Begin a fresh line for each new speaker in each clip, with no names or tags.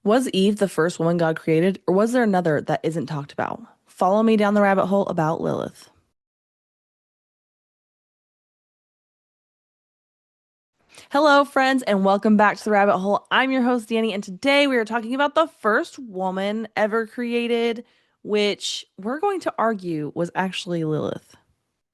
Was Eve the first woman God created, or was there another that isn't talked about? Follow me down the rabbit hole about Lilith. Hello, friends, and welcome back to the rabbit hole. I'm your host, Danny, and today we are talking about the first woman ever created, which we're going to argue was actually Lilith.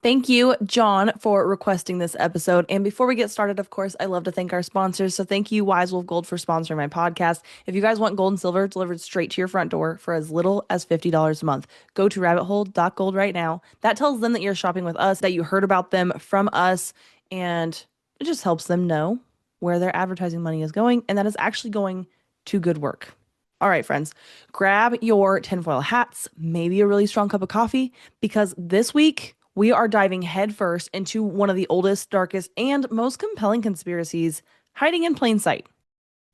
Thank you, John, for requesting this episode. And before we get started, of course, I love to thank our sponsors. So thank you, Wise Wolf Gold, for sponsoring my podcast. If you guys want gold and silver delivered straight to your front door for as little as $50 a month, go to rabbithole.gold right now. That tells them that you're shopping with us, that you heard about them from us, and it just helps them know where their advertising money is going and that is actually going to good work. All right, friends, grab your tinfoil hats, maybe a really strong cup of coffee, because this week we are diving headfirst into one of the oldest, darkest, and most compelling conspiracies hiding in plain sight.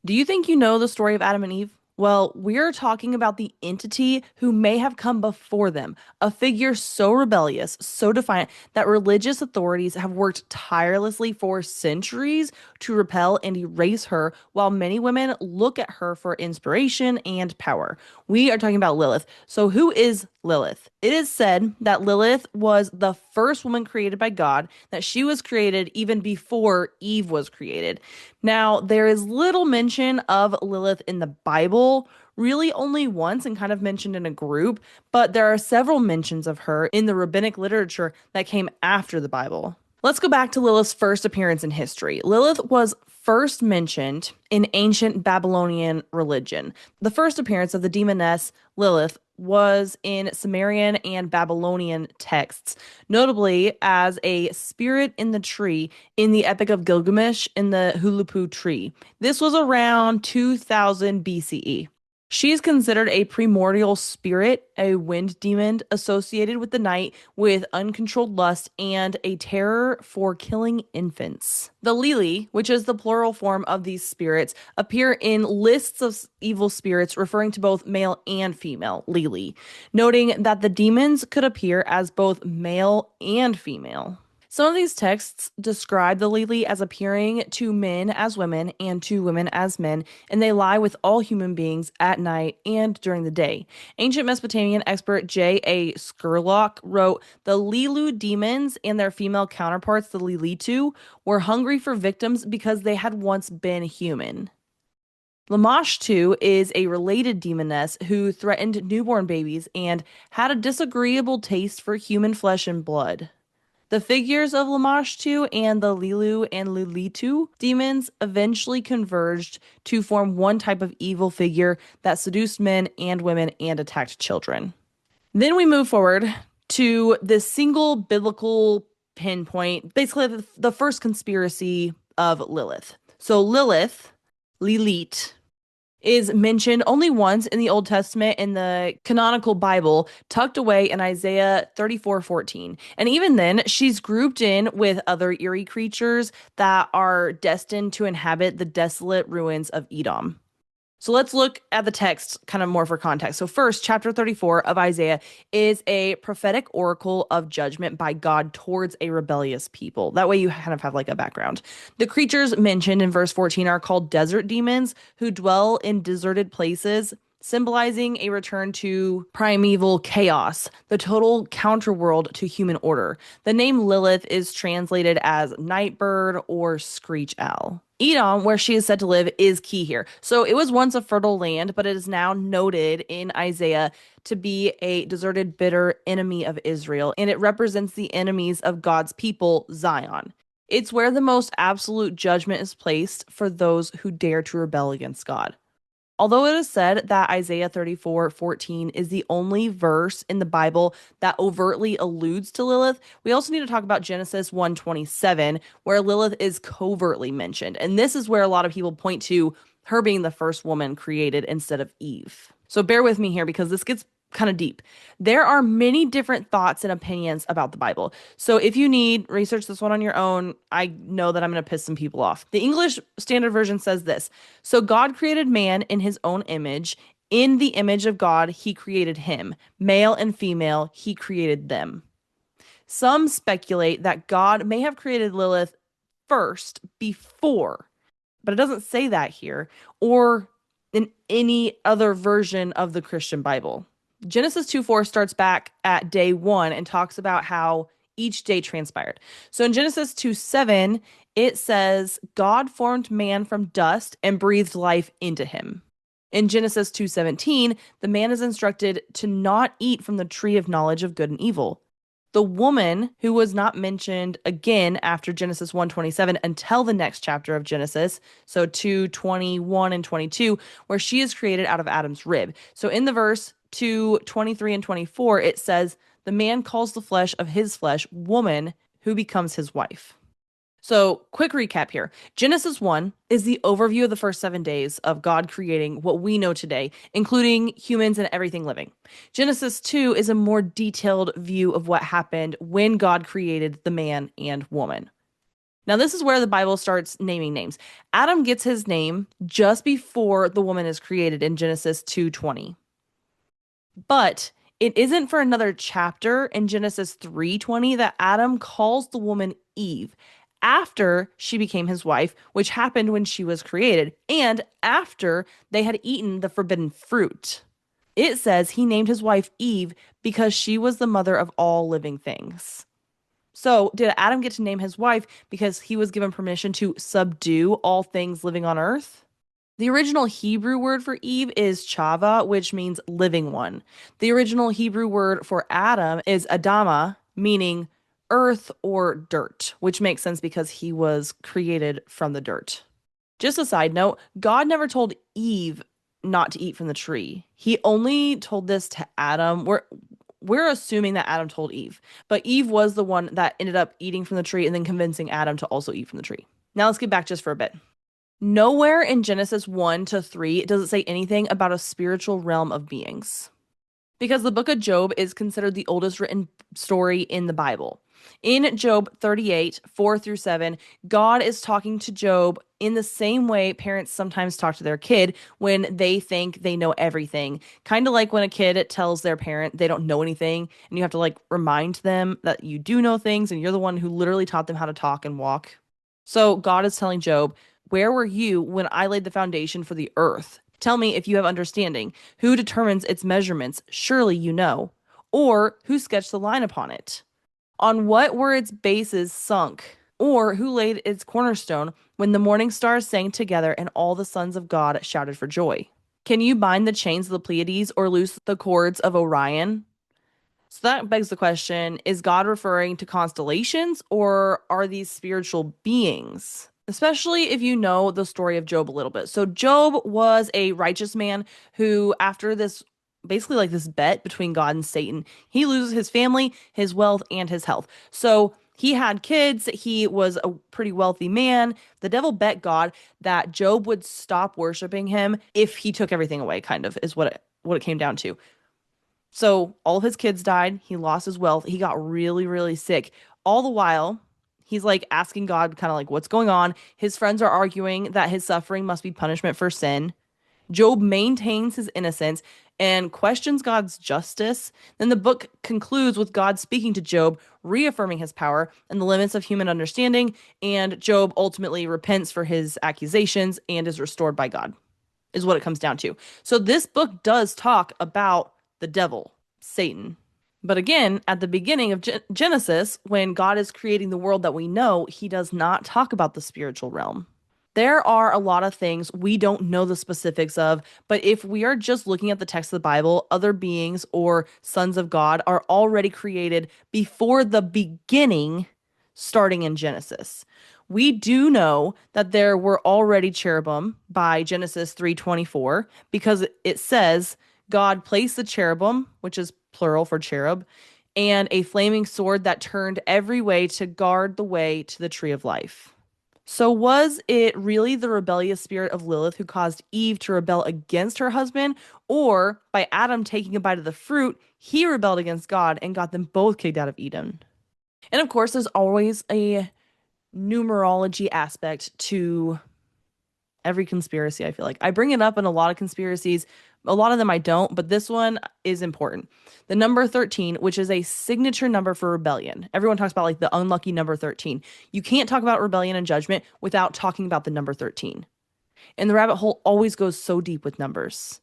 Do you think you know the story of Adam and Eve? Well, we're talking about the entity who may have come before them, a figure so rebellious, so defiant, that religious authorities have worked tirelessly for centuries to repel and erase her, while many women look at her for inspiration and power. We are talking about Lilith. So, who is Lilith? It is said that Lilith was the first woman created by God, that she was created even before Eve was created. Now, there is little mention of Lilith in the Bible, really only once and kind of mentioned in a group, but there are several mentions of her in the rabbinic literature that came after the Bible. Let's go back to Lilith's first appearance in history. Lilith was first mentioned in ancient Babylonian religion. The first appearance of the demoness Lilith was in Sumerian and Babylonian texts, notably as a spirit in the tree in the Epic of Gilgamesh in the Hulupu tree. This was around 2000 BCE. She is considered a primordial spirit, a wind demon associated with the night, with uncontrolled lust and a terror for killing infants. The Lili, which is the plural form of these spirits, appear in lists of evil spirits referring to both male and female, Lili, noting that the demons could appear as both male and female. Some of these texts describe the Lili as appearing to men as women and to women as men, and they lie with all human beings at night and during the day. Ancient Mesopotamian expert J.A. Skurlock wrote, "The Lilu demons and their female counterparts, the Lilitu, were hungry for victims because they had once been human." Lamashtu is a related demoness who threatened newborn babies and had a disagreeable taste for human flesh and blood. The figures of Lamashtu and the Lilu and Lilitu demons eventually converged to form one type of evil figure that seduced men and women and attacked children. Then we move forward to this single biblical pinpoint, basically the first conspiracy of Lilith. So Lilith, is mentioned only once in the Old Testament in the canonical Bible, tucked away in Isaiah 34:14. And even then, she's grouped in with other eerie creatures that are destined to inhabit the desolate ruins of Edom. So let's look at the text kind of more for context. So first, chapter 34 of Isaiah is a prophetic oracle of judgment by God towards a rebellious people. That way you kind of have like a background. The creatures mentioned in verse 14 are called desert demons who dwell in deserted places, symbolizing a return to primeval chaos, the total counterworld to human order. The name Lilith is translated as nightbird or screech owl. Edom, where she is said to live, is key here. So it was once a fertile land, but it is now noted in Isaiah to be a deserted, bitter enemy of Israel, and it represents the enemies of God's people, Zion. It's where the most absolute judgment is placed for those who dare to rebel against God. Although it is said that Isaiah 34:14 is the only verse in the Bible that overtly alludes to Lilith, we also need to talk about Genesis 1:27, where Lilith is covertly mentioned. And this is where a lot of people point to her being the first woman created instead of Eve. So bear with me here because this gets kind of deep. There are many different thoughts and opinions about the Bible. So if you need, research this one on your own. I know that I'm going to piss some people off. The English Standard Version says this: "So God created man in his own image. In the image of God, he created him. Male and female, he created them." Some speculate that God may have created Lilith first before, but it doesn't say that here, or in any other version of the Christian Bible. Genesis 2:4 starts back at day 1 and talks about how each day transpired. So in Genesis 2:7, it says, God formed man from dust and breathed life into him. In Genesis 2:17, the man is instructed to not eat from the tree of knowledge of good and evil. The woman who was not mentioned again after Genesis 1:27 until the next chapter of Genesis, so 2:21 and 22, where she is created out of Adam's rib. So in the verse 2:23 and 24, it says, the man calls the flesh of his flesh woman, who becomes his wife. So, quick recap here. Genesis 1 is the overview of the first 7 days of God creating what we know today, including humans and everything living. Genesis 2 is a more detailed view of what happened when God created the man and woman. Now, this is where the Bible starts naming names. Adam gets his name just before the woman is created in Genesis 2:20. But it isn't for another chapter in Genesis 3:20 that Adam calls the woman Eve after she became his wife, which happened when she was created, and after they had eaten the forbidden fruit. It says he named his wife Eve because she was the mother of all living things. So, did Adam get to name his wife because he was given permission to subdue all things living on earth? The original Hebrew word for Eve is chava, which means living one. The original Hebrew word for Adam is Adama, meaning earth or dirt, which makes sense because he was created from the dirt. Just a side note, God never told Eve not to eat from the tree. He only told this to Adam. We're assuming that Adam told Eve, but Eve was the one that ended up eating from the tree and then convincing Adam to also eat from the tree. Now let's get back just for a bit. Nowhere in Genesis 1 to 3 does it say anything about a spiritual realm of beings. Because the book of Job is considered the oldest written story in the Bible. In Job 38, 4 through 7, God is talking to Job in the same way parents sometimes talk to their kid when they think they know everything. Kind of like when a kid tells their parent they don't know anything, and you have to like remind them that you do know things and you're the one who literally taught them how to talk and walk. So God is telling Job, where were you when I laid the foundation for the earth? Tell me if you have understanding. Who determines its measurements? Surely you know. Or who sketched the line upon it? On what were its bases sunk? Or who laid its cornerstone when the morning stars sang together and all the sons of God shouted for joy? Can you bind the chains of the Pleiades or loose the cords of Orion? So that begs the question, is God referring to constellations or are these spiritual beings? Especially if you know the story of Job a little bit. So Job was a righteous man who, after this, basically like this bet between God and Satan, he loses his family, his wealth, and his health. So he had kids. He was a pretty wealthy man. The devil bet God that Job would stop worshiping him if he took everything away, kind of, is what it came down to. So all of his kids died. He lost his wealth. He got really, really sick. All the while, he's like asking God, kind of like, what's going on? His friends are arguing that his suffering must be punishment for sin. Job maintains his innocence and questions God's justice. Then the book concludes with God speaking to Job, reaffirming his power and the limits of human understanding. And Job ultimately repents for his accusations and is restored by God, is what it comes down to. So this book does talk about the devil, Satan. But again, at the beginning of Genesis, when God is creating the world that we know, he does not talk about the spiritual realm. There are a lot of things we don't know the specifics of, but if we are just looking at the text of the Bible, other beings or sons of God are already created before the beginning, starting in Genesis. We do know that there were already cherubim by Genesis 3:24 because it says God placed the cherubim, which is plural for cherub, and a flaming sword that turned every way to guard the way to the tree of life. So was it really the rebellious spirit of Lilith who caused Eve to rebel against her husband, or by Adam taking a bite of the fruit, he rebelled against God and got them both kicked out of Eden? And of course, there's always a numerology aspect to every conspiracy, I feel like. I bring it up in a lot of conspiracies. A lot of them I don't, but this one is important. The number 13, which is a signature number for rebellion. Everyone talks about like the unlucky number 13. You can't talk about rebellion and judgment without talking about the number 13. And the rabbit hole always goes so deep with numbers.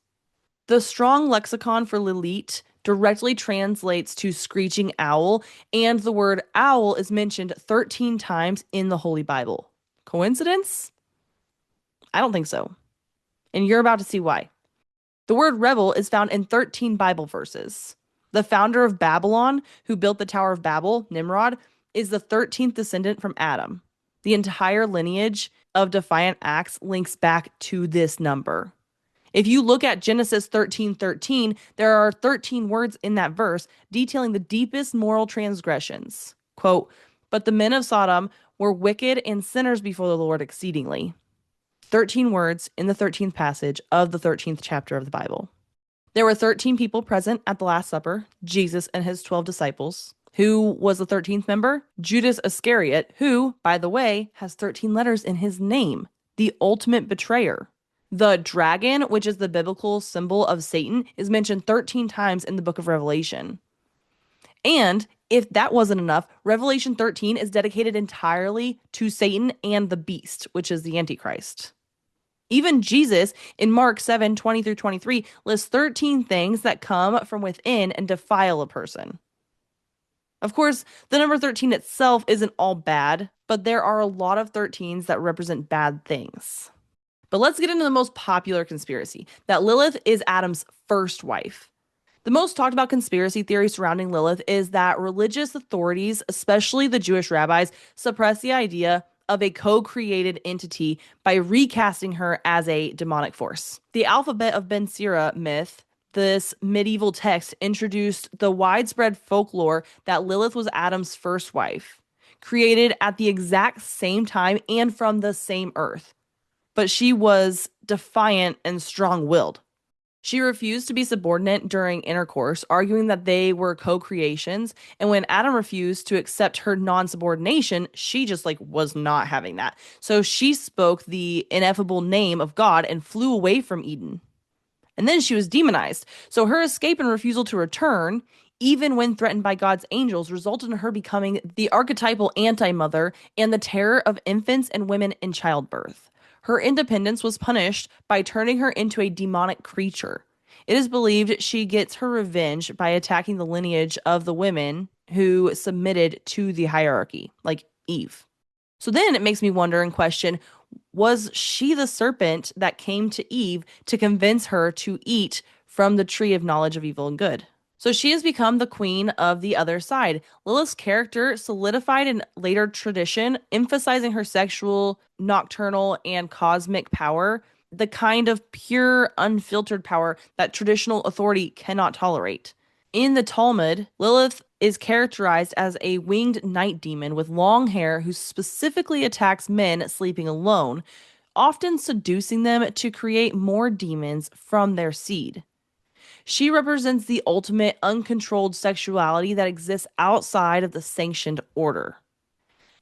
The strong lexicon for Lilith directly translates to screeching owl, and the word owl is mentioned 13 times in the Holy Bible. Coincidence? I don't think so. And you're about to see why. The word rebel is found in 13 Bible verses. The founder of Babylon, who built the Tower of Babel, Nimrod, is the 13th descendant from Adam. The entire lineage of defiant acts links back to this number. If you look at Genesis 13:13, there are 13 words in that verse detailing the deepest moral transgressions. Quote, "But the men of Sodom were wicked and sinners before the Lord exceedingly." 13 words in the 13th passage of the 13th chapter of the Bible. There were 13 people present at the Last Supper, Jesus and his 12 disciples. Who was the 13th member? Judas Iscariot, who, by the way, has 13 letters in his name, the ultimate betrayer. The dragon, which is the biblical symbol of Satan, is mentioned 13 times in the book of Revelation. And if that wasn't enough, Revelation 13 is dedicated entirely to Satan and the beast, which is the Antichrist. Even Jesus in Mark 7:20 through 23 lists 13 things that come from within and defile a person. Of course, the number 13 itself isn't all bad, but there are a lot of 13s that represent bad things. But let's get into the most popular conspiracy, that Lilith is Adam's first wife. The most talked about conspiracy theory surrounding Lilith is that religious authorities, especially the Jewish rabbis, suppress the idea of a co-created entity by recasting her as a demonic force. The Alphabet of Ben Sira myth, this medieval text, introduced the widespread folklore that Lilith was Adam's first wife, created at the exact same time and from the same earth. But she was defiant and strong-willed. She refused to be subordinate during intercourse, arguing that they were co-creations. And when Adam refused to accept her non-subordination, she just was not having that. So she spoke the ineffable name of God and flew away from Eden. And then she was demonized. So her escape and refusal to return, even when threatened by God's angels, resulted in her becoming the archetypal anti-mother and the terror of infants and women in childbirth. Her independence was punished by turning her into a demonic creature. It is believed she gets her revenge by attacking the lineage of the women who submitted to the hierarchy, like Eve. So then it makes me wonder and question, was she the serpent that came to Eve to convince her to eat from the tree of knowledge of evil and good? So she has become the queen of the other side. Lilith's character solidified in later tradition, emphasizing her sexual, nocturnal, and cosmic power, the kind of pure, unfiltered power that traditional authority cannot tolerate. In the Talmud, Lilith is characterized as a winged night demon with long hair who specifically attacks men sleeping alone, often seducing them to create more demons from their seed. She represents the ultimate uncontrolled sexuality that exists outside of the sanctioned order.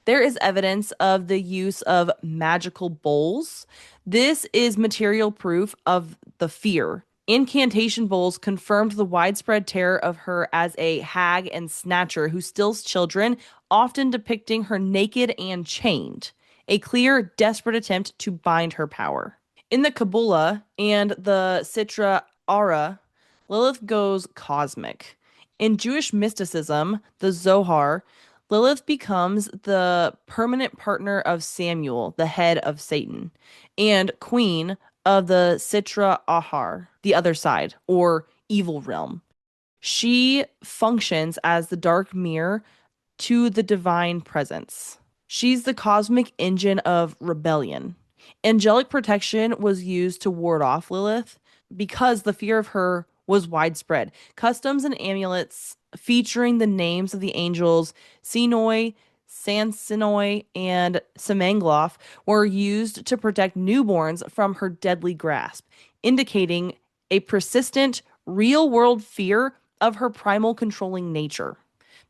There is evidence of the use of magical bowls. This is material proof of the fear. Incantation bowls confirmed the widespread terror of her as a hag and snatcher who steals children, often depicting her naked and chained, a clear, desperate attempt to bind her power. In the Kabbalah and the Sitra Ara, Lilith goes cosmic. In Jewish mysticism, the Zohar, Lilith becomes the permanent partner of Samuel, the head of Satan, and queen of the Sitra Ahar, the other side, or evil realm. She functions as the dark mirror to the divine presence. She's the cosmic engine of rebellion. Angelic protection was used to ward off Lilith because the fear of her was widespread. Customs and amulets featuring the names of the angels Sinoi, Sansinoi, and Semengloth were used to protect newborns from her deadly grasp, indicating a persistent, real-world fear of her primal controlling nature.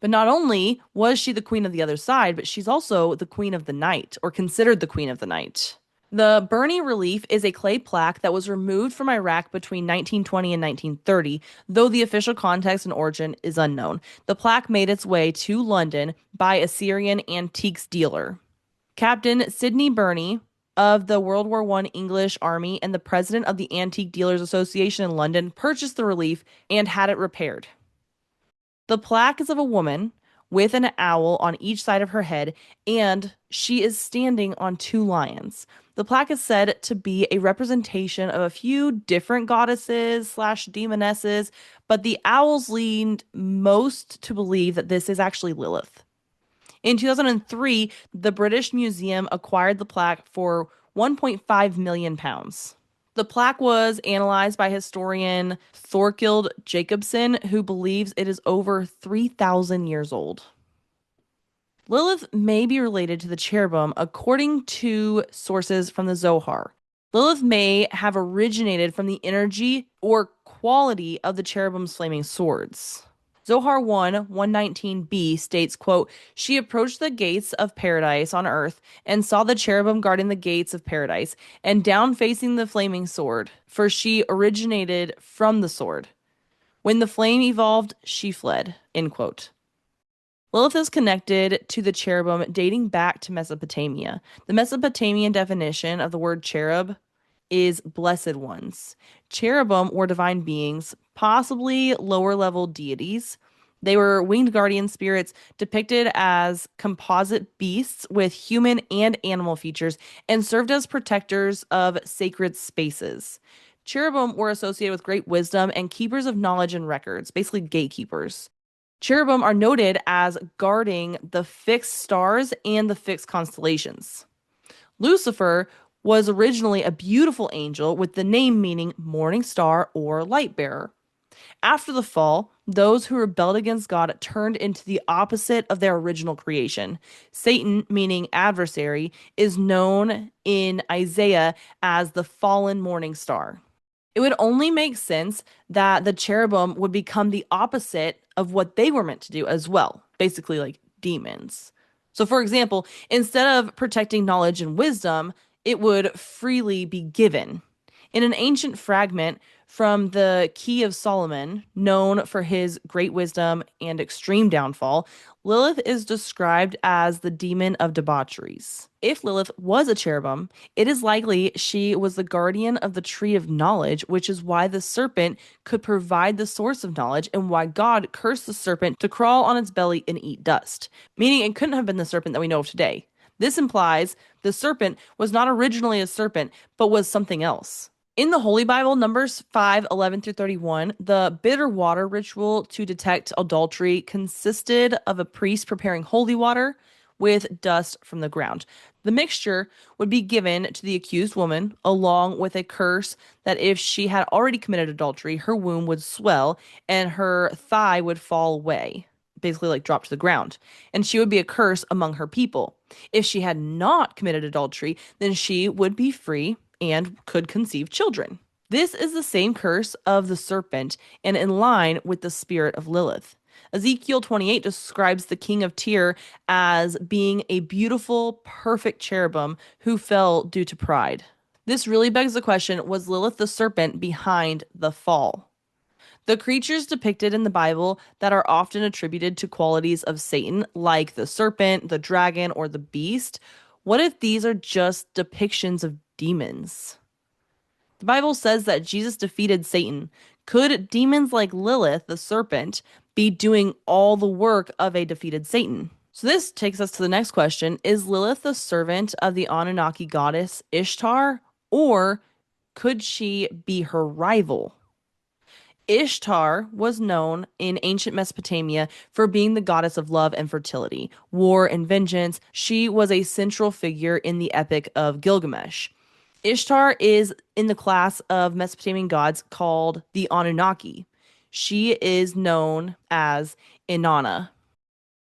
But not only was she the queen of the other side, but she's also the queen of the night, or considered the queen of the night. The Burney relief is a clay plaque that was removed from Iraq between 1920 and 1930, though the official context and origin is unknown. The plaque made its way to London by a Syrian antiques dealer. Captain Sidney Burney of the World War I English Army and the president of the Antique Dealers Association in London purchased the relief and had it repaired. The plaque is of a woman with an owl on each side of her head, and she is standing on two lions. The plaque is said to be a representation of a few different goddesses slash demonesses, but the owls leaned most to believe that this is actually Lilith. In 2003, the British Museum acquired the plaque for 1.5 million pounds. The plaque was analyzed by historian Thorkild Jacobson, who believes it is over 3,000 years old. Lilith may be related to the cherubim according to sources from the Zohar. Lilith may have originated from the energy or quality of the cherubim's flaming swords. Zohar 1, 119b states, quote, "She approached the gates of paradise on earth and saw the cherubim guarding the gates of paradise and down facing the flaming sword, for she originated from the sword. When the flame evolved, she fled," end quote. Lilith is connected to the cherubim dating back to Mesopotamia. The Mesopotamian definition of the word cherub is blessed ones. Cherubim were divine beings, possibly lower level deities. They were winged guardian spirits depicted as composite beasts with human and animal features and served as protectors of sacred spaces. Cherubim were associated with great wisdom and keepers of knowledge and records, basically gatekeepers. Cherubim are noted as guarding the fixed stars and the fixed constellations. Lucifer was originally a beautiful angel with the name meaning morning star or light bearer. After the fall, those who rebelled against God turned into the opposite of their original creation. Satan, meaning adversary, is known in Isaiah as the fallen morning star. It would only make sense that the cherubim would become the opposite of what they were meant to do as well, basically like demons. So, for example, instead of protecting knowledge and wisdom, it would freely be given. In an ancient fragment from the Key of Solomon, known for his great wisdom and extreme downfall, Lilith is described as the demon of debaucheries. If Lilith was a cherubim, it is likely she was the guardian of the tree of knowledge, which is why the serpent could provide the source of knowledge and why God cursed the serpent to crawl on its belly and eat dust, meaning it couldn't have been the serpent that we know of today. This implies the serpent was not originally a serpent, but was something else. In the Holy Bible, Numbers 5:11 through 31, the bitter water ritual to detect adultery consisted of a priest preparing holy water with dust from the ground. The mixture would be given to the accused woman, along with a curse that if she had already committed adultery, her womb would swell and her thigh would fall away, basically like drop to the ground, and she would be a curse among her people. If she had not committed adultery, then she would be free and could conceive children. This is the same curse of the serpent and in line with the spirit of Lilith. Ezekiel 28 describes the king of Tyre as being a beautiful, perfect cherubim who fell due to pride. This really begs the question, was Lilith the serpent behind the fall? The creatures depicted in the Bible that are often attributed to qualities of Satan, like the serpent, the dragon, or the beast, what if these are just depictions of demons? The Bible says that Jesus defeated Satan. Could demons like Lilith, the serpent, be doing all the work of a defeated Satan? So this takes us to the next question. Is Lilith the servant of the Anunnaki goddess Ishtar, or could she be her rival? Ishtar was known in ancient Mesopotamia for being the goddess of love and fertility, war and vengeance. She was a central figure in the Epic of Gilgamesh. Ishtar is in the class of Mesopotamian gods called the Anunnaki. She is known as Inanna.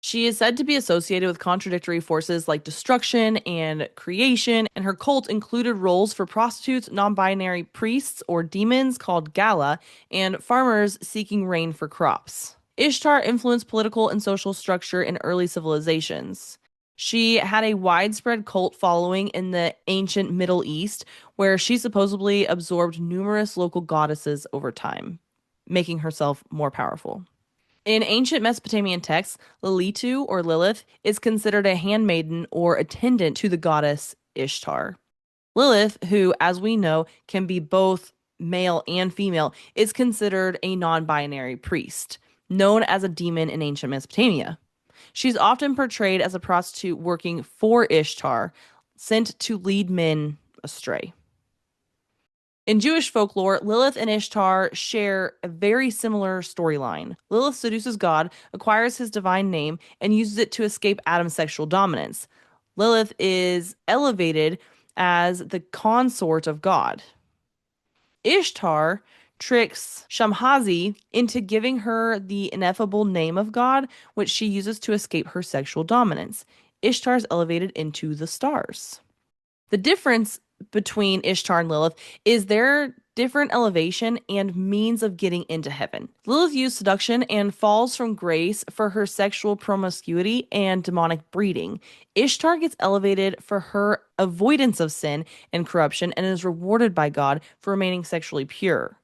She is said to be associated with contradictory forces like destruction and creation, and her cult included roles for prostitutes, non-binary priests or demons called Gala, and farmers seeking rain for crops. Ishtar influenced political and social structure in early civilizations. She had a widespread cult following in the ancient Middle East, where she supposedly absorbed numerous local goddesses over time, making herself more powerful. In ancient Mesopotamian texts, Lilitu or Lilith is considered a handmaiden or attendant to the goddess Ishtar. Lilith, who, as we know, can be both male and female, is considered a non binary priest, known as a demon in ancient Mesopotamia. She's often portrayed as a prostitute working for Ishtar, sent to lead men astray. In Jewish folklore, Lilith and Ishtar share a very similar storyline. Lilith seduces God, acquires his divine name, and uses it to escape Adam's sexual dominance. Lilith is elevated as the consort of God. Ishtar tricks Shamhazi into giving her the ineffable name of God, which she uses to escape her sexual dominance. Ishtar is elevated into the stars. The difference between Ishtar and Lilith is their different elevation and means of getting into heaven. Lilith used seduction and falls from grace for her sexual promiscuity and demonic breeding. Ishtar gets elevated for her avoidance of sin and corruption and is rewarded by God for remaining sexually pure.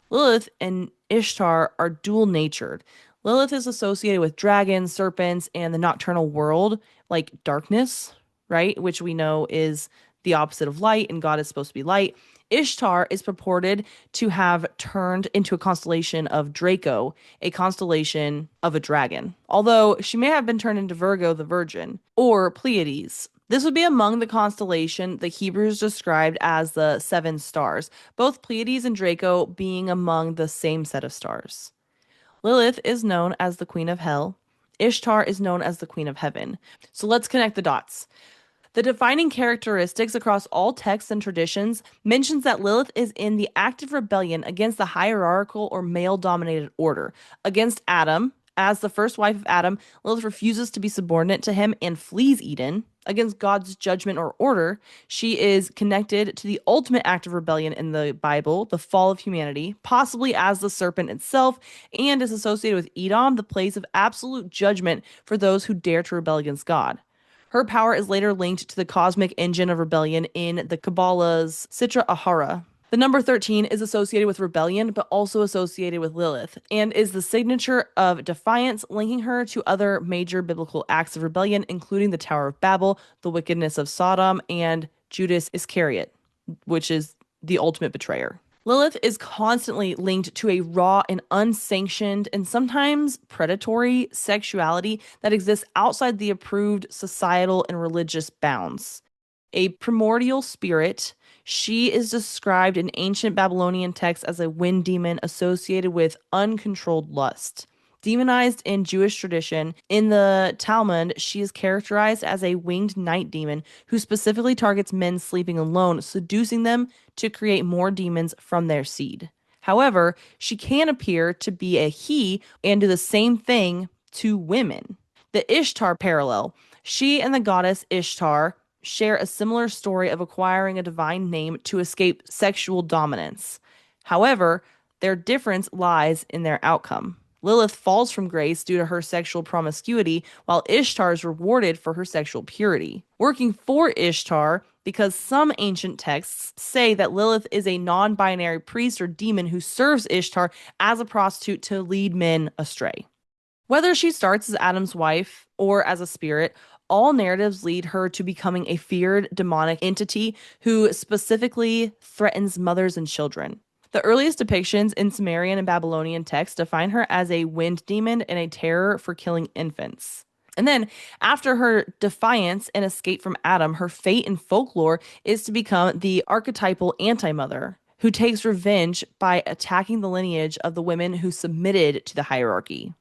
Lilith and Ishtar are dual natured. Lilith is associated with dragons, serpents, and the nocturnal world, like darkness, right? Which we know is the opposite of light, and God is supposed to be light. Ishtar is purported to have turned into a constellation of Draco, a constellation of a dragon, although she may have been turned into Virgo the Virgin or Pleiades. This would be among the constellation the Hebrews described as the seven stars, both Pleiades and Draco being among the same set of stars. Lilith is known as the Queen of Hell. Ishtar is known as the Queen of Heaven. So let's connect the dots. The defining characteristics across all texts and traditions mentions that Lilith is in the active rebellion against the hierarchical or male-dominated order. Against Adam, as the first wife of Adam, Lilith refuses to be subordinate to him and flees Eden. Against God's judgment or order, she is connected to the ultimate act of rebellion in the Bible, the fall of humanity, possibly as the serpent itself, and is associated with Edom, the place of absolute judgment for those who dare to rebel against God. Her power is later linked to the cosmic engine of rebellion in the Kabbalah's Sitra Ahara. The number 13 is associated with rebellion, but also associated with Lilith, and is the signature of defiance, linking her to other major biblical acts of rebellion, including the Tower of Babel, the wickedness of Sodom, and Judas Iscariot, which is the ultimate betrayer. Lilith is constantly linked to a raw and unsanctioned and sometimes predatory sexuality that exists outside the approved societal and religious bounds. A primordial spirit, she is described in ancient Babylonian texts as a wind demon associated with uncontrolled lust. Demonized in Jewish tradition, in the Talmud, she is characterized as a winged night demon who specifically targets men sleeping alone, seducing them to create more demons from their seed. However, she can appear to be a he and do the same thing to women. The Ishtar parallel. She and the goddess Ishtar share a similar story of acquiring a divine name to escape sexual dominance. However, their difference lies in their outcome. Lilith falls from grace due to her sexual promiscuity, while Ishtar is rewarded for her sexual purity. Working for Ishtar, because some ancient texts say that Lilith is a non binary priest or demon who serves Ishtar as a prostitute to lead men astray. Whether she starts as Adam's wife or as a spirit, all narratives lead her to becoming a feared demonic entity who specifically threatens mothers and children. The earliest depictions in Sumerian and Babylonian texts define her as a wind demon and a terror for killing infants. And then, after her defiance and escape from Adam, her fate in folklore is to become the archetypal anti-mother, who takes revenge by attacking the lineage of the women who submitted to the hierarchy.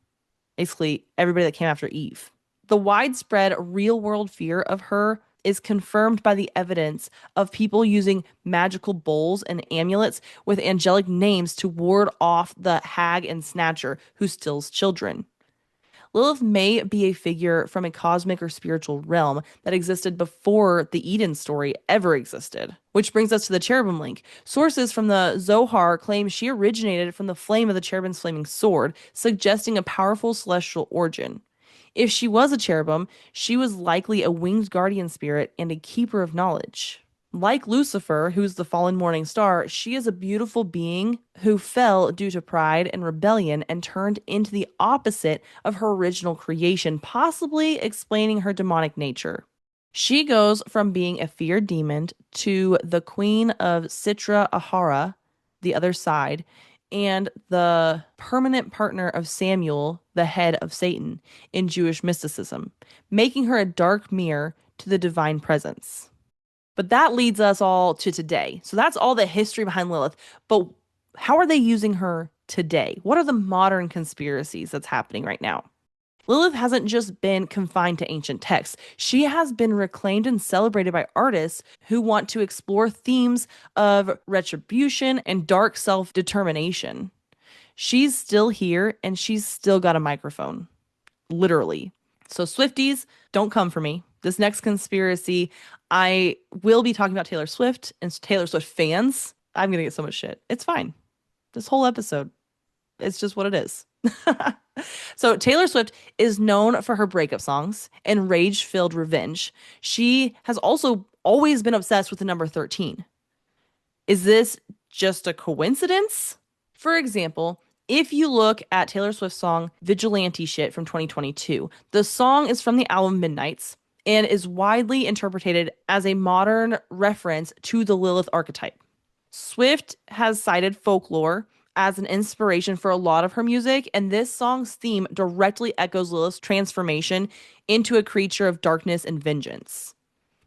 Basically, everybody that came after Eve. The widespread real-world fear of her is confirmed by the evidence of people using magical bowls and amulets with angelic names to ward off the hag and snatcher who steals children. Lilith may be a figure from a cosmic or spiritual realm that existed before the Eden story ever existed. Which brings us to the cherubim link. Sources from the Zohar claim she originated from the flame of the cherubim's flaming sword, suggesting a powerful celestial origin. If she was a cherubim, she was likely a winged guardian spirit and a keeper of knowledge. Like Lucifer, who's the fallen morning star, she is a beautiful being who fell due to pride and rebellion and turned into the opposite of her original creation, possibly explaining her demonic nature. She goes from being a feared demon to the queen of Sitra Ahara, the other side, and the permanent partner of Samuel, the head of Satan, in Jewish mysticism, making her a dark mirror to the divine presence. But that leads us all to today. So that's all the history behind Lilith. But how are they using her today? What are the modern conspiracies that's happening right now? Lilith hasn't just been confined to ancient texts. She has been reclaimed and celebrated by artists who want to explore themes of retribution and dark self determination. She's still here and she's still got a microphone, literally. So, Swifties, don't come for me. This next conspiracy, I will be talking about Taylor Swift and Taylor Swift fans. I'm going to get so much shit. It's fine. This whole episode, it's just what it is. So Taylor Swift is known for her breakup songs and rage-filled revenge. She has also always been obsessed with the number 13. Is this just a coincidence? For example, if you look at Taylor Swift's song Vigilante Shit from 2022, the song is from the album Midnights and is widely interpreted as a modern reference to the Lilith archetype. Swift has cited folklore as an inspiration for a lot of her music, and this song's theme directly echoes Lilith's transformation into a creature of darkness and vengeance.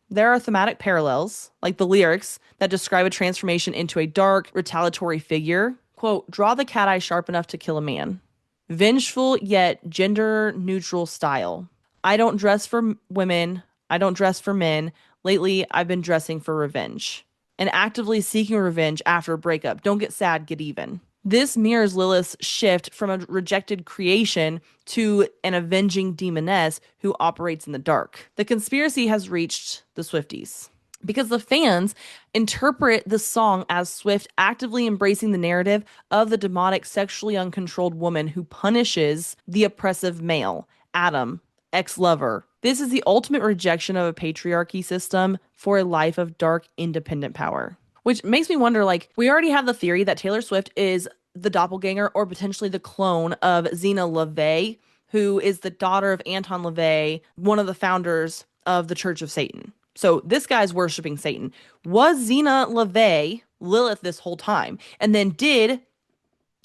There are thematic parallels, like the lyrics that describe a transformation into a dark, retaliatory figure. Quote, draw the cat eye sharp enough to kill a man. Vengeful yet gender neutral style. I don't dress for women. I don't dress for men. Lately, I've been dressing for revenge. And actively seeking revenge after a breakup. Don't get sad, get even. This mirrors Lilith's shift from a rejected creation to an avenging demoness who operates in the dark. The conspiracy has reached the Swifties because the fans interpret the song as Swift actively embracing the narrative of the demonic, sexually uncontrolled woman who punishes the oppressive male, Adam, ex-lover. This is the ultimate rejection of a patriarchy system for a life of dark, independent power. Which makes me wonder, like, we already have the theory that Taylor Swift is the doppelganger or potentially the clone of Zena LaVey, who is the daughter of Anton LaVey, one of the founders of the Church of Satan. So this guy's worshiping Satan. Was Zena LaVey Lilith this whole time? And then did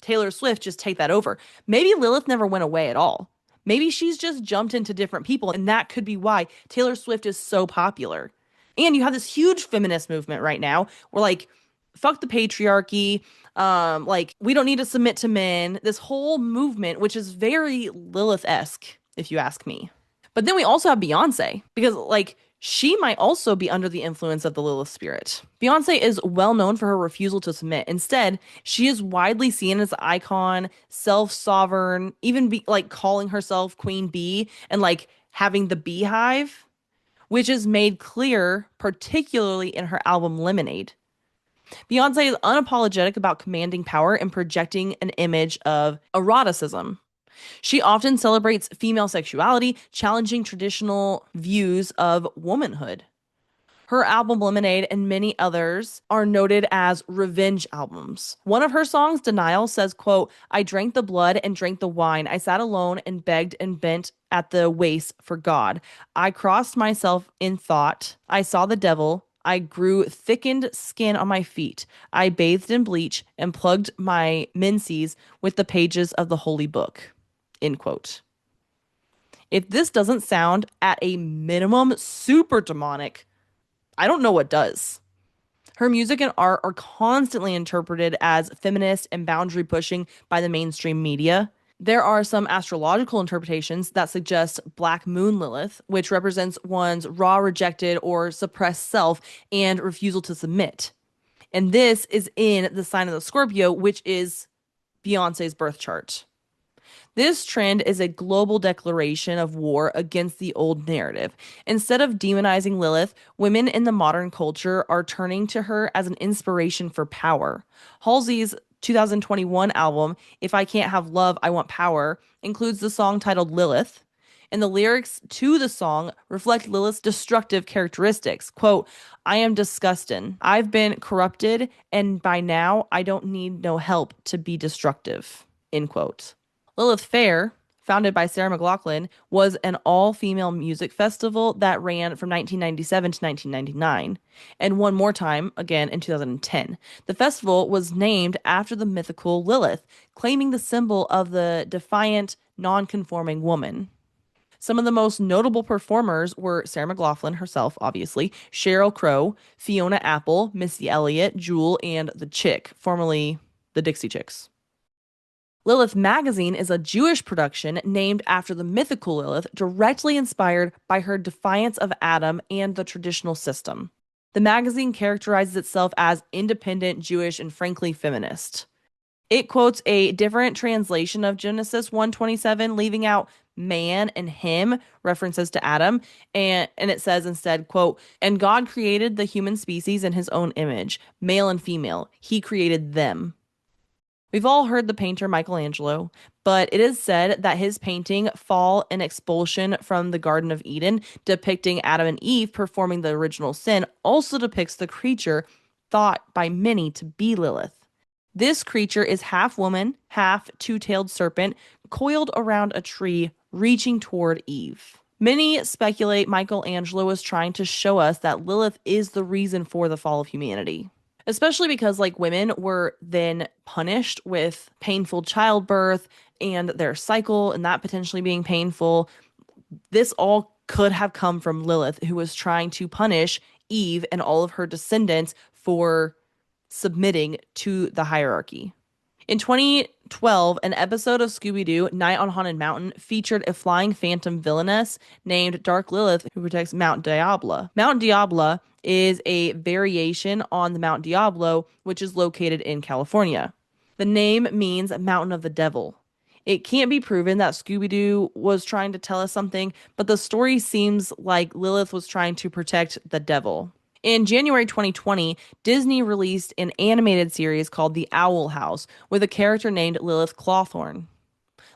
Taylor Swift just take that over? Maybe Lilith never went away at all. Maybe she's just jumped into different people, and that could be why Taylor Swift is so popular. And you have this huge feminist movement right now where, like, fuck the patriarchy, like, we don't need to submit to men. This whole movement, which is very Lilith-esque, if you ask me. But then we also have Beyonce, because, like, she might also be under the influence of the Lilith spirit. Beyonce is well known for her refusal to submit. Instead, she is widely seen as an icon, self-sovereign, even like calling herself Queen Bee and like having the beehive, which is made clear particularly in her album Lemonade. Beyonce is unapologetic about commanding power and projecting an image of eroticism. She often celebrates female sexuality, challenging traditional views of womanhood. Her album Lemonade and many others are noted as revenge albums. One of her songs, Denial, says, quote, I drank the blood and drank the wine. I sat alone and begged and bent at the waist for God. I crossed myself in thought. I saw the devil. I grew thickened skin on my feet. I bathed in bleach and plugged my menses with the pages of the holy book. End quote. If this doesn't sound at a minimum super demonic, I don't know what does. Her music and art are constantly interpreted as feminist and boundary pushing by the mainstream media. There are some astrological interpretations that suggest Black Moon Lilith, which represents one's raw, rejected, or suppressed self and refusal to submit. And this is in the sign of the Scorpio, which is Beyonce's birth chart. This trend is a global declaration of war against the old narrative. Instead of demonizing Lilith, women in the modern culture are turning to her as an inspiration for power. Halsey's 2021 album, If I Can't Have Love, I Want Power, includes the song titled Lilith, and the lyrics to the song reflect Lilith's destructive characteristics. Quote, I am disgusting. I've been corrupted, and by now I don't need no help to be destructive. End quote. Lilith Fair, founded by Sarah McLachlan, was an all-female music festival that ran from 1997 to 1999, and one more time again in 2010. The festival was named after the mythical Lilith, claiming the symbol of the defiant, non-conforming woman. Some of the most notable performers were Sarah McLachlan herself, obviously, Sheryl Crow, Fiona Apple, Missy Elliott, Jewel, and The Chick, formerly the Dixie Chicks. Lilith magazine is a Jewish production named after the mythical Lilith, directly inspired by her defiance of Adam and the traditional system. The magazine characterizes itself as independent, Jewish, and frankly feminist. It quotes a different translation of Genesis 1:27, leaving out man and him, references to Adam, and it says instead, quote, "And God created the human species in his own image, male and female. He created them." We've all heard the painter Michelangelo, but it is said that his painting Fall and Expulsion from the Garden of Eden, depicting Adam and Eve performing the original sin, also depicts the creature thought by many to be Lilith. This creature is half woman, half two-tailed serpent, coiled around a tree, reaching toward Eve. Many speculate Michelangelo is trying to show us that Lilith is the reason for the fall of humanity. Especially because, like, women were then punished with painful childbirth and their cycle, and that potentially being painful. This all could have come from Lilith, who was trying to punish Eve and all of her descendants for submitting to the hierarchy. In 2012, an episode of Scooby-Doo, Night on Haunted Mountain, featured a flying phantom villainess named Dark Lilith who protects Mount Diablo. Mount Diablo is a variation on the Mount Diablo, which is located in California. The name means Mountain of the Devil. It can't be proven that Scooby-Doo was trying to tell us something, but the story seems like Lilith was trying to protect the devil. In January 2020, Disney released an animated series called The Owl House with a character named Lilith Clawthorne.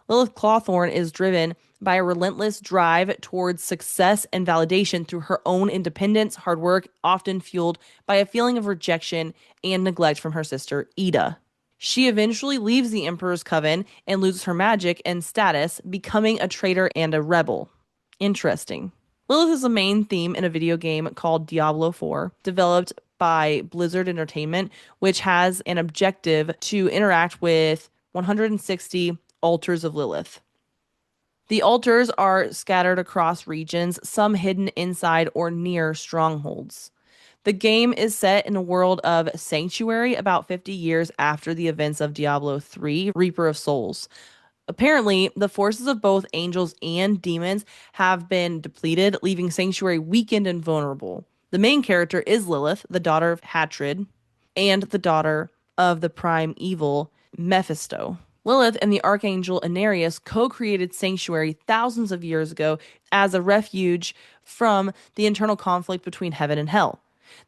Lilith Clawthorne is driven by a relentless drive towards success and validation through her own independence, hard work, often fueled by a feeling of rejection and neglect from her sister, Ida. She eventually leaves the Emperor's Coven and loses her magic and status, becoming a traitor and a rebel. Interesting. Lilith is a main theme in a video game called Diablo 4, developed by Blizzard Entertainment, which has an objective to interact with 160 altars of Lilith. The altars are scattered across regions, some hidden inside or near strongholds. The game is set in a world of Sanctuary about 50 years after the events of Diablo 3, Reaper of Souls. Apparently, the forces of both angels and demons have been depleted, leaving Sanctuary weakened and vulnerable. The main character is Lilith, the daughter of Hatred, and the daughter of the prime evil, Mephisto. Lilith and the archangel Anarius co-created Sanctuary thousands of years ago as a refuge from the internal conflict between heaven and hell.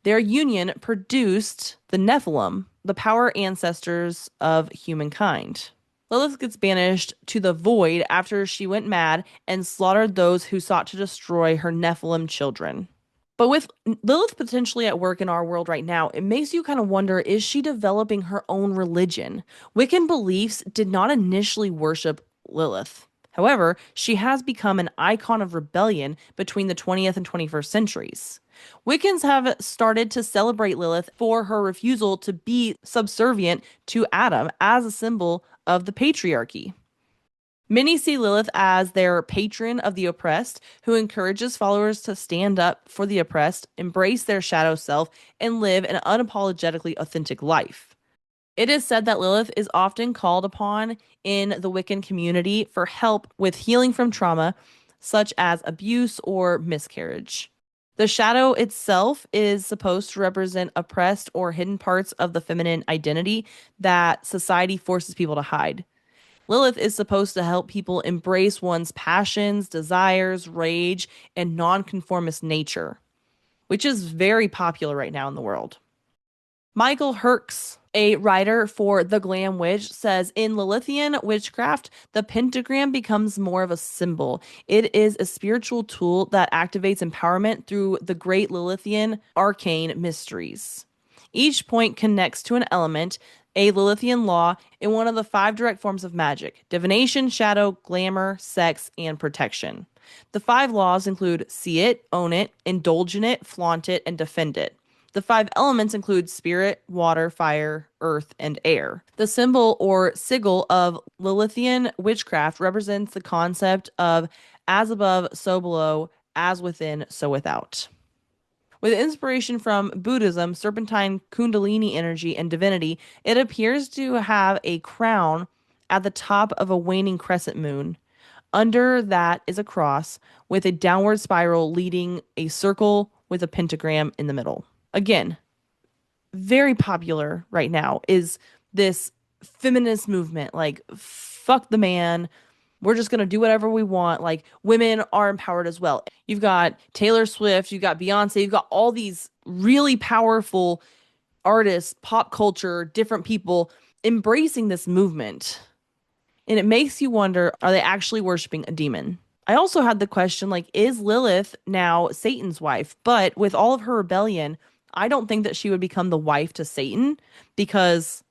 Their union produced the Nephilim, the power ancestors of humankind. Lilith gets banished to the void after she went mad and slaughtered those who sought to destroy her Nephilim children. But with Lilith potentially at work in our world right now, it makes you kind of wonder, is she developing her own religion? Wiccan beliefs did not initially worship Lilith. However, she has become an icon of rebellion between the 20th and 21st centuries. Wiccans have started to celebrate Lilith for her refusal to be subservient to Adam as a symbol of the patriarchy. Many see Lilith as their patron of the oppressed, who encourages followers to stand up for the oppressed, embrace their shadow self, and live an unapologetically authentic life. It is said that Lilith is often called upon in the Wiccan community for help with healing from trauma, such as abuse or miscarriage. The shadow itself is supposed to represent oppressed or hidden parts of the feminine identity that society forces people to hide. Lilith is supposed to help people embrace one's passions, desires, rage, and nonconformist nature, which is very popular right now in the world. Michael Herx, a writer for The Glam Witch, says in Lilithian Witchcraft, the pentagram becomes more of a symbol. It is a spiritual tool that activates empowerment through the great Lilithian arcane mysteries. Each point connects to an element a Lilithian law in one of the 5 direct forms of magic: divination, shadow, glamour, sex, and protection. The 5 laws include see it, own it, indulge in it, flaunt it, and defend it. The 5 elements include spirit, water, fire, earth, and air. The symbol or sigil of Lilithian witchcraft represents the concept of as above, so below, as within, so without. With inspiration from Buddhism, serpentine kundalini energy, and divinity, it appears to have a crown at the top of a waning crescent moon. Under that is a cross with a downward spiral leading a circle with a pentagram in the middle. Again, very popular right now is this feminist movement. Like, fuck the man. We're just going to do whatever we want. Like, women are empowered as well. You've got Taylor Swift, you've got Beyoncé, you've got all these really powerful artists, pop culture, different people embracing this movement. And it makes you wonder, are they actually worshiping a demon? I also had the question, like, is Lilith now Satan's wife? But with all of her rebellion, I don't think that she would become the wife to Satan because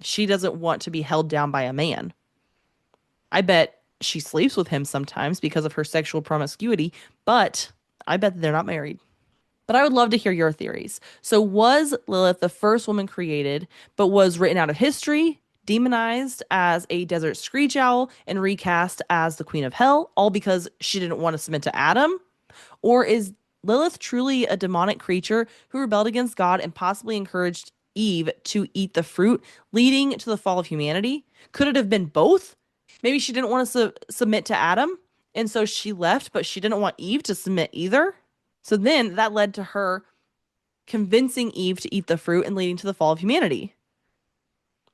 she doesn't want to be held down by a man. I bet she sleeps with him sometimes because of her sexual promiscuity, but I bet they're not married. But I would love to hear your theories. So, was Lilith the first woman created, but was written out of history, demonized as a desert screech owl, and recast as the queen of hell, all because she didn't want to submit to Adam? Or is Lilith truly a demonic creature who rebelled against God and possibly encouraged Eve to eat the fruit, leading to the fall of humanity? Could it have been both? Maybe she didn't want to submit to Adam, and so she left, but she didn't want Eve to submit either. So then that led to her convincing Eve to eat the fruit and leading to the fall of humanity.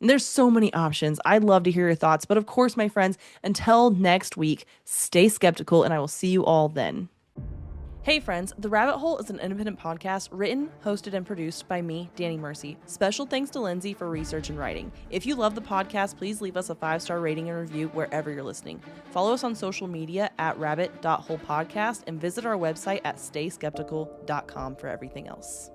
And there's so many options. I'd love to hear your thoughts. But of course, my friends, until next week, stay skeptical, and I will see you all then. Hey friends, The Rabbit Hole is an independent podcast written, hosted, and produced by me, Danny Mercy. Special thanks to Lindsay for research and writing. If you love the podcast, please leave us a 5-star rating and review wherever you're listening. Follow us on social media at rabbit.holepodcast and visit our website at stayskeptical.com for everything else.